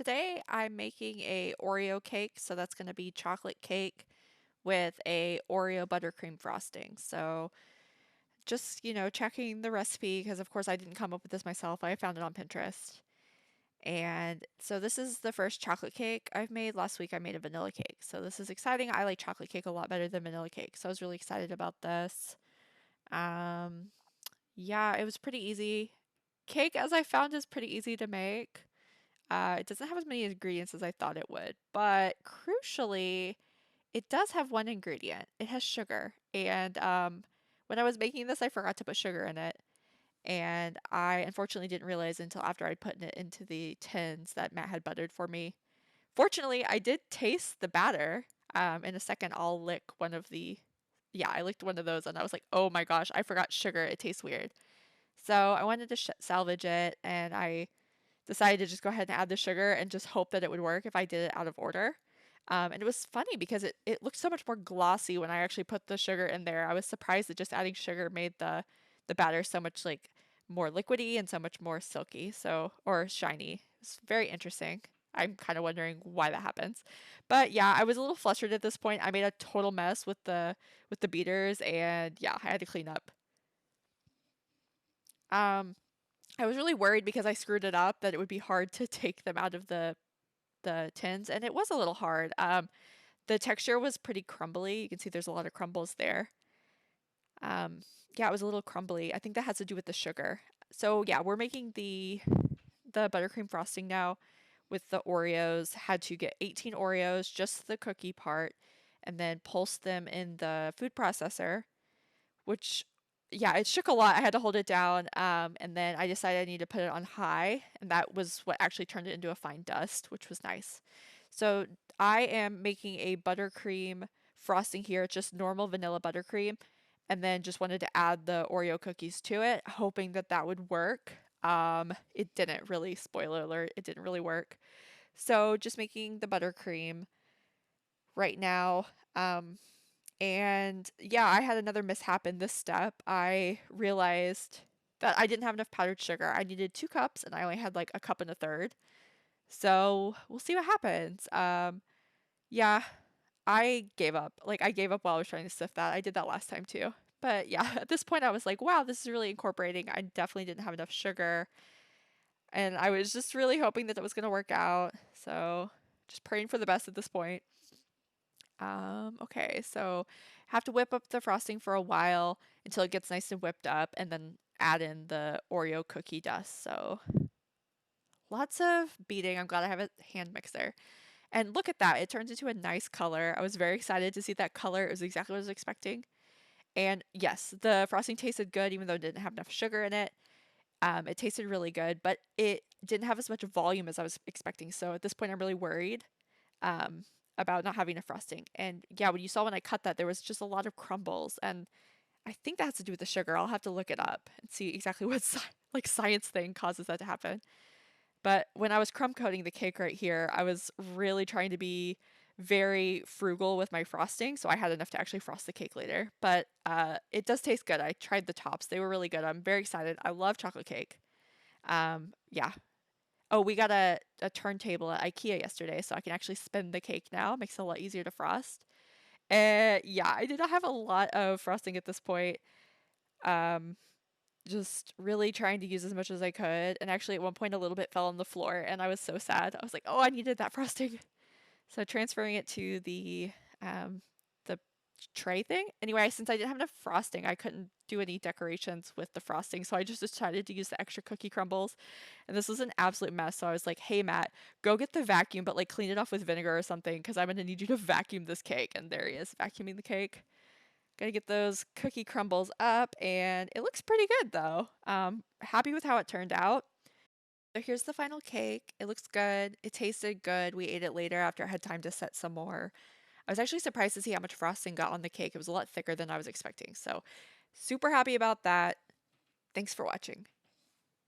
Today I'm making a Oreo cake, so that's going to be chocolate cake with a Oreo buttercream frosting. So just, checking the recipe because of course I didn't come up with this myself. I found it on Pinterest. And so this is the first chocolate cake I've made. Last week I made a vanilla cake. So this is exciting. I like chocolate cake a lot better than vanilla cake. So I was really excited about this. Um, yeah, it was pretty easy. Cake, as I found, is pretty easy to make. It doesn't have as many ingredients as I thought it would, but crucially, it does have one ingredient. It has sugar. And when I was making this, I forgot to put sugar in it. And I unfortunately didn't realize until after I'd put it into the tins that Matt had buttered for me. Fortunately, I did taste the batter. In a second, I'll lick one of the. Yeah, I licked one of those and I was like, oh my gosh, I forgot sugar. It tastes weird. So I wanted to salvage it and I decided to just go ahead and add the sugar and just hope that it would work if I did it out of order. And it was funny because it looked so much more glossy when I actually put the sugar in there. I was surprised that just adding sugar made the batter so much like more liquidy and so much more silky, so or shiny. It's very interesting. I'm kind of wondering why that happens. But yeah, I was a little flustered at this point. I made a total mess with the beaters and yeah, I had to clean up. Um I was really worried because I screwed it up that it would be hard to take them out of the tins, and it was a little hard. The texture was pretty crumbly. You can see there's a lot of crumbles there. Yeah, it was a little crumbly. I think that has to do with the sugar. So yeah, we're making the buttercream frosting now with the Oreos. Had to get 18 Oreos, just the cookie part, and then pulse them in the food processor, which yeah, it shook a lot. I had to hold it down. And then I decided I need to put it on high, and that was what actually turned it into a fine dust, which was nice. So I am making a buttercream frosting here. It's just normal vanilla buttercream, and then just wanted to add the Oreo cookies to it, hoping that that would work. It didn't really, spoiler alert, it didn't really work. So just making the buttercream right now. And yeah, I had another mishap in this step. I realized that I didn't have enough powdered sugar. I needed 2 cups and I only had like a cup and a third. So we'll see what happens. Yeah, I gave up. Like I gave up while I was trying to sift that. I did that last time too. But yeah, at this point I was like, wow, this is really incorporating. I definitely didn't have enough sugar. And I was just really hoping that it was going to work out. So just praying for the best at this point. Okay, so have to whip up the frosting for a while until it gets nice and whipped up and then add in the Oreo cookie dust. So lots of beating. I'm glad I have a hand mixer. And look at that. It turns into a nice color. I was very excited to see that color. It was exactly what I was expecting. And yes, the frosting tasted good even though it didn't have enough sugar in it. It tasted really good, but it didn't have as much volume as I was expecting. So at this point, I'm really worried um, about not having a frosting. And yeah, when you saw when I cut that, there was just a lot of crumbles, and I think that has to do with the sugar. I'll have to look it up and see exactly what like science thing causes that to happen. But when I was crumb coating the cake right here, I was really trying to be very frugal with my frosting, so I had enough to actually frost the cake later. But it does taste good. I tried the tops; they were really good. I'm very excited. I love chocolate cake. Yeah. Oh, we got a turntable at IKEA yesterday, so I can actually spin the cake now. Makes it a lot easier to frost. Yeah, I did not have a lot of frosting at this point. Um, just really trying to use as much as I could. And actually, at one point, a little bit fell on the floor, and I was so sad. I was like, "Oh, I needed that frosting." So transferring it to the tray thing. Anyway, since I didn't have enough frosting, I couldn't do any decorations with the frosting, so I just decided to use the extra cookie crumbles. And this was an absolute mess. So I was like, "Hey Matt, go get the vacuum, but like clean it off with vinegar or something, because I'm gonna need you to vacuum this cake." And there he is, vacuuming the cake. Gotta get those cookie crumbles up, and it looks pretty good though. Happy with how it turned out. So here's the final cake. It looks good. It tasted good. We ate it later after I had time to set some more. I was actually surprised to see how much frosting got on the cake. It was a lot thicker than I was expecting. So super happy about that. Thanks for watching.